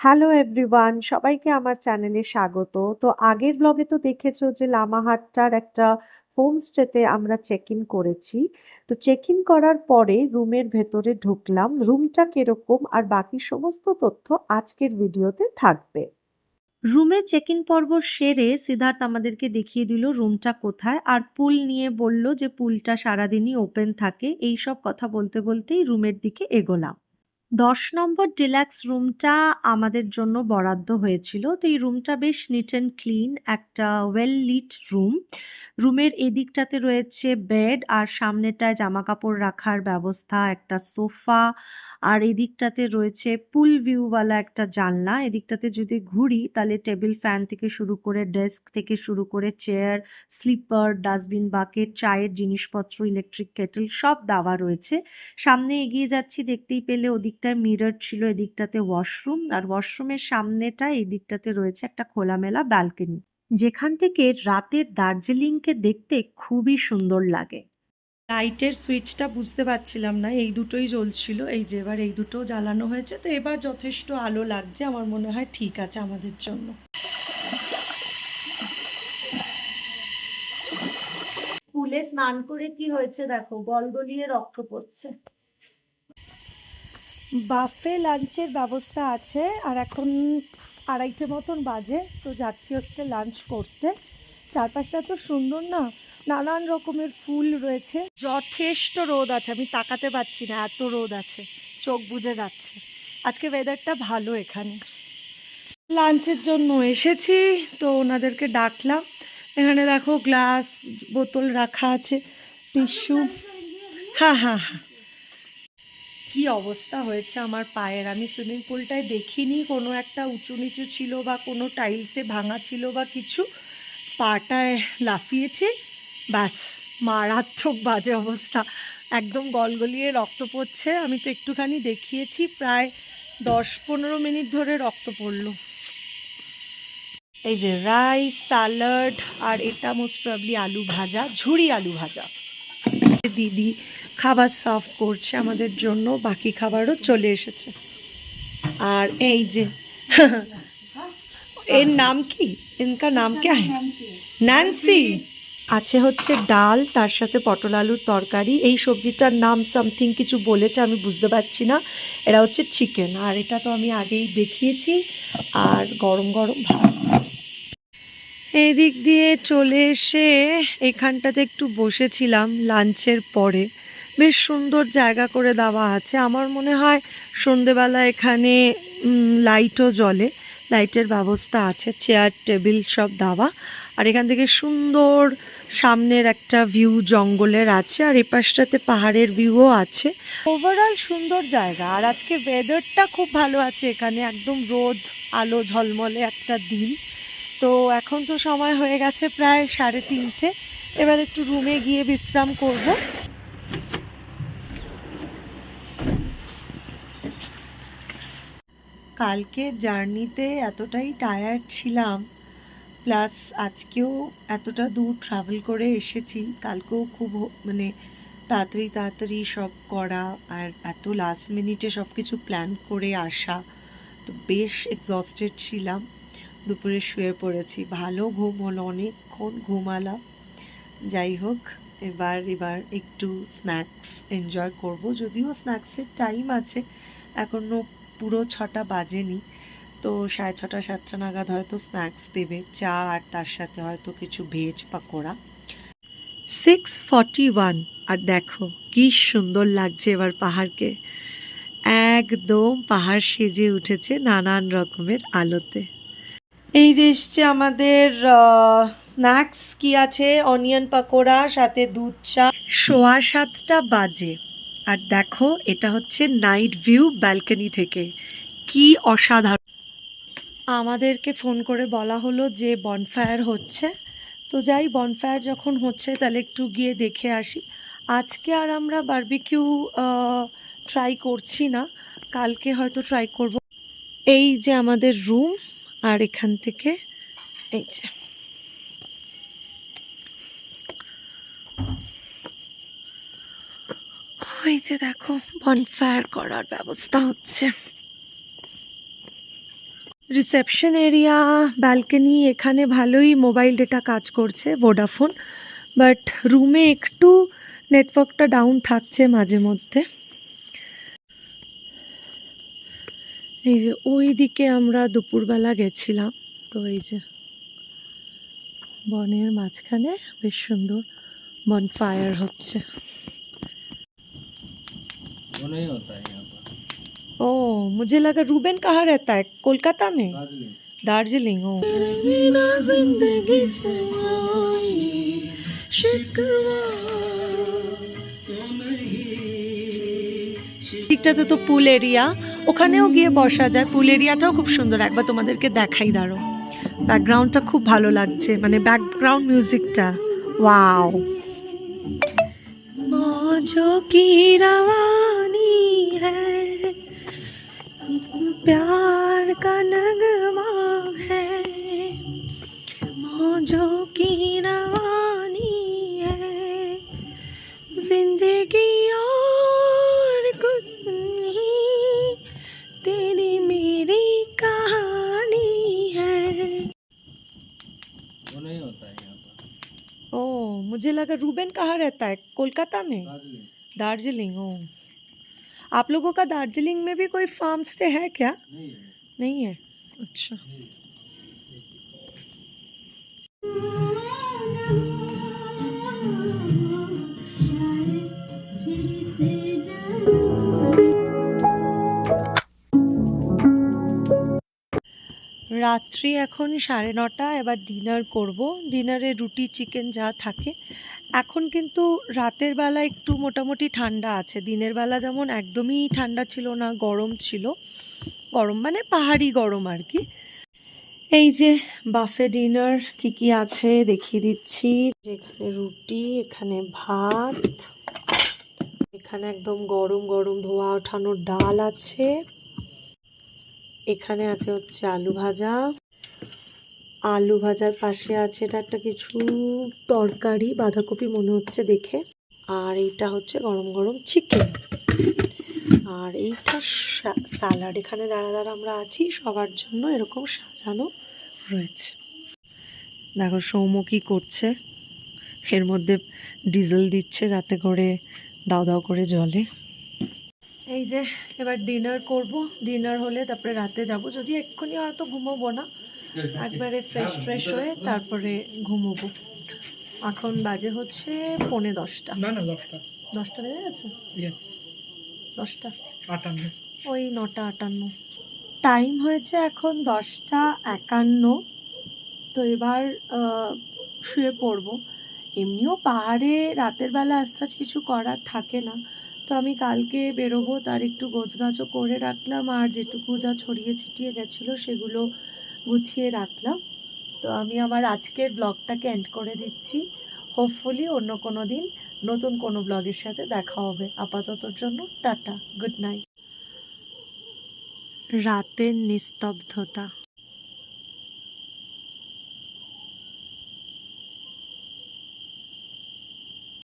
Hello everyone, সবাইকে আমার চ্যানেলে স্বাগত। তো আগের ব্লগে তো দেখেছো যে লামাহাট্টার একটা হোমস্টেতে আমরা চেক ইন করেছি। তো চেক ইন করার পরে রুমের ভেতরে ঢুকলাম। রুমটা কিরকম আর বাকি সমস্ত তথ্য আজকের ভিডিওতে থাকবে। রুমে চেক ইন পর্ব সেরে সিদ্ধার্থ আমাদেরকে দেখিয়ে দিল রুমটা কোথায়, আর পুল নিয়ে বলল যে পুলটা সারাদিনই ওপেন থাকে। এই সব কথা বলতে বলতেই রুমের দিকে এগোলাম। ১০ নম্বর ডিলাক্স রুমটা আমাদের জন্য বরাদ্দ হয়েছিল। তো এই রুমটা বেশ নিট অ্যান্ড ক্লিন, একটা ওয়েল লিট রুম। রুমের এদিকটাতে রয়েছে বেড, আর সামনেটায় জামা কাপড় রাখার ব্যবস্থা, একটা সোফা, আর এদিকটাতে রয়েছে পুল ভিউওয়ালা একটা জানলা। এদিকটাতে যদি ঘুরি তাহলে টেবিল ফ্যান থেকে শুরু করে ডেস্ক থেকে শুরু করে চেয়ার, স্লিপার, ডাস্টবিন, বাকেট, চায়ের জিনিসপত্র, ইলেকট্রিক কেটল সব দেওয়া রয়েছে। সামনে এগিয়ে যাচ্ছি, দেখতেই পেলে ওদিকটায় মিরর ছিল, এদিকটাতে ওয়াশরুম, আর ওয়াশরুমের সামনেটা এদিকটাতে রয়েছে একটা খোলামেলা ব্যালকনি, যেখান থেকে রাতের দার্জিলিংকে দেখতে খুবই সুন্দর লাগে। লাইটের সুইচটা বুঝতে পারছিলাম না, এই দুটোই জ্বলছিল। এই যে এবার এই দুটো জ্বালানো হয়েছে, তো এবার যথেষ্ট আলো লাগছে, আমার মনে হয় ঠিক আছে আমাদের জন্য। পুলে স্নান করে কি হয়েছে দেখো, গলগলিয়ে রক্ত পড়ছে। বাফে লাঞ্চের ব্যবস্থা আছে, আর এখন 2:30 মতন বাজে। তো যাচ্ছি হচ্ছে লাঞ্চ করতে। চারপাশটা তো সুন্দর না, নানান রকমের ফুল রয়েছে, যথেষ্ট রোদ আছে, আমি তাকাতে পারছি না, এত রোদ আছে, চোখ বুজে যাচ্ছে। আজকে ওয়েদারটা ভালো এখানে। লাঞ্চের জন্য এসেছি, তো ওনাদেরকে ডাকলাম। এখানে দেখো গ্লাস, বোতল রাখা আছে, টিস্যু। হ্যাঁ হ্যাঁ হ্যাঁ। কি অবস্থা হয়েছে আমার পায়ের, আমি সুইমিং পুলটায় দেখিনি কোনো একটা উঁচু নিচু ছিল বা কোনো টাইলসে ভাঙা ছিল বা কিছু, পাটায় লাফিয়েছে, ব্যাস মারাত্মক বাজে অবস্থা, একদম গলগলিয়ে রক্ত পড়ছে। আমি তো একটুখানি দেখিয়েছি, প্রায় 10-15 মিনিট ধরে রক্ত পড়লো। এই যে রাইস, স্যালাড, আর এটা মোস্ট প্রবলি আলু ভাজা, ঝুরি আলু ভাজা। দিদি খাবার সার্ভ করছে আমাদের জন্য, বাকি খাবারও চলে এসেছে। আর এই যে এর নাম কি, ইনকা নাম কে? ন্যান্সি। আছে হচ্ছে ডাল, তার সাথে পটল আলুর তরকারি। এই সবজিটার নাম সামথিং কিছু বলেছে, আমি বুঝতে পারছি না। এটা হচ্ছে চিকেন, আর এটা তো আমি আগেই দেখিয়েছি। আর গরম গরম ভাত। এই দিক দিয়ে চলে এসে এখানটাতে একটু বসেছিলাম লাঞ্চের পরে। বেশ সুন্দর জায়গা করে দেওয়া আছে, আমার মনে হয় সন্ধেবেলা এখানে লাইটও জ্বলে, লাইটের ব্যবস্থা আছে, চেয়ার টেবিল সব দেওয়া। আর এখান থেকে সুন্দর সামনের একটা ভিউ জঙ্গলের আছে, আর এপাশটাতে পাহাড়ের ভিউও আছে। ওভারঅল সুন্দর জায়গা, আর আজকে ওয়েদারটা খুব ভালো আছে এখানে, একদম রোদ আলো ঝলমলে একটা দিন। তো এখন তো সময় হয়ে গেছে প্রায় 3:30। এবার একটু রুমে গিয়ে বিশ্রাম করব। কালকের জার্নিতে এতটাই টায়ার্ড ছিলাম, প্লাস আজকেও এতটা দূর ট্রাভেল করে এসেছি, কালকেও খুব মানে তাড়াতাড়ি তাড়াতাড়ি সব করা, আর এত লাস্ট মিনিটে সব কিছু প্ল্যান করে আসা, তো বেশ এক্সস্টেড ছিলাম। দুপুরে শুয়ে পড়েছি, ভালো ঘুম হলো, অনেকক্ষণ ঘুমালাম। যাই হোক, এবার একটু স্ন্যাক্স এনজয় করব, যদিও স্ন্যাক্সের টাইম আছে, এখনও পুরো 6টা বাজেনি। তো 6:30 7টা নাগাদ হয়তো স্ন্যাক্স দেবে, চা আর তার সাথে হয়তো কিছু ভেজ পাকোড়া। 6:41, আর দেখো কি সুন্দর লাগছে এবার পাহাড়কে, একদম পাহাড় সেজে উঠেছে নানান রকমের আলোতে। এই যে এসছে আমাদের স্ন্যাক্স, কি আছে, অনিয়ন পাকোড়া, সাথে দুধ চা। 7:15 বাজে, আর দেখো এটা হচ্ছে নাইট ভিউ ব্যালকনি থেকে, কি অসাধারণ। আমাদেরকে ফোন করে বলা হলো যে বনফায়ার হচ্ছে, তো যাই, বনফায়ার যখন হচ্ছে তাহলে একটু গিয়ে দেখে আসি। আজকে আর আমরা বারবিকিউ ট্রাই করছি না, কালকে হয়তো ট্রাই করব। এই যে আমাদের রুম, আর এখান থেকে এই যে ওই যে দেখো বনফায়ার করার ব্যবস্থা হচ্ছে। রিসেপশন এরিয়া, ব্যালকনি, এখানে ভালোই মোবাইল ডেটা কাজ করছে ভোডাফোন, বাট রুমে একটু নেটওয়ার্কটা ডাউন থাকছে মাঝে মধ্যে। এই যে ওই দিকে আমরা দুপুরবেলা গেছিলাম, তো এই যে বনের মাঝখানে বেশ সুন্দর বনফায়ার হচ্ছে। ओ मुझे लगा रूबेन कहाँ रहता है, कोलकाता में? दार्जिलिंग। ओ দিকটাতে তো পুল এরিয়া, ওখানেও গিয়ে বসা যায়। পুল এরিয়াটাও খুব সুন্দর, একবার তোমাদেরকে দেখাই দাঁড়ো। ব্যাকগ্রাউন্ডটা খুব ভালো লাগছে, মানে ব্যাকগ্রাউন্ড মিউজিকটা ওয়াও। मौजों की रवानी है, प्यार का नगमा है, मौजों की रवानी है, जिंदगी और कुछ नहीं, तेरी मेरी कहानी है। वो नहीं होता है यहाँ पर। ओ मुझे लगा रूबेन कहाँ रहता है, कोलकाता में? दार्जिलिंग। ओ आप लोगों का दार्जिलिंग में भी कोई फार्म स्टे है क्या? नहीं है। अच्छा। রাত্রি এখন 9:30, এবার ডিনার করব। ডিনারে রুটি চিকেন যা থাকে। এখন কিন্তু রাতের বেলা একটু মোটামুটি ঠান্ডা আছে, দিনের বেলা যেমন একদমই ঠান্ডা ছিল না, গরম ছিল। গরম মানে পাহাড়ি গরম আর কি। এই যে বাফে ডিনার কি কি আছে দেখিয়ে দিচ্ছি। এখানে রুটি, এখানে ভাত, এখানে একদম গরম গরম ধোয়া ওঠানো ডাল আছে, এখানে আছে হচ্ছে আলু ভাজা, আলু ভাজার পাশে আছে এটা একটা কিছু তরকারি, বাঁধাকপি মনে হচ্ছে দেখে, আর এইটা হচ্ছে গরম গরম চিকেন, আর এইটা স্যালাড। এখানে দাঁড়া দাঁড়া আমরা আছি, সবার জন্য এরকম সাজানো রয়েছে। দেখো সৌম্য কি করছে, এর মধ্যে ডিজেল দিচ্ছে যাতে করে দাও দাও করে জ্বলে। এই যে এবার ডিনার করব, ডিনার হলে তারপরে রাতে যাব, যদি এক্ষুনি হয়তো ঘুমোবো না, একবারে ফ্রেশ হয়ে তারপরে ঘুমোবো। এখন বাজে হচ্ছে 9:45। না 10টা বেজে গেছে। 10:58, ওই 9:58 টাইম হয়েছে। এখন 10:51। তো এবার শুয়ে পড়বো। এমনিও পাহাড়ে রাতের বেলা আস্তে কিছু করার থাকে না, তো আমি কালকে বেরোবো, তার একটু গোছগাছও করে রাখলাম, আর যেটুকু যা ছড়িয়ে ছিটিয়ে গেছিলো সেগুলো গুছিয়ে রাখলাম। তো আমি আমার আজকের ব্লগটাকে এন্ড করে দিচ্ছি। হোপফুলি অন্য কোনো দিন নতুন কোনো ব্লগের সাথে দেখা হবে। আপাততর জন্য টাটা, গুড নাইট। রাতের নিস্তব্ধতা।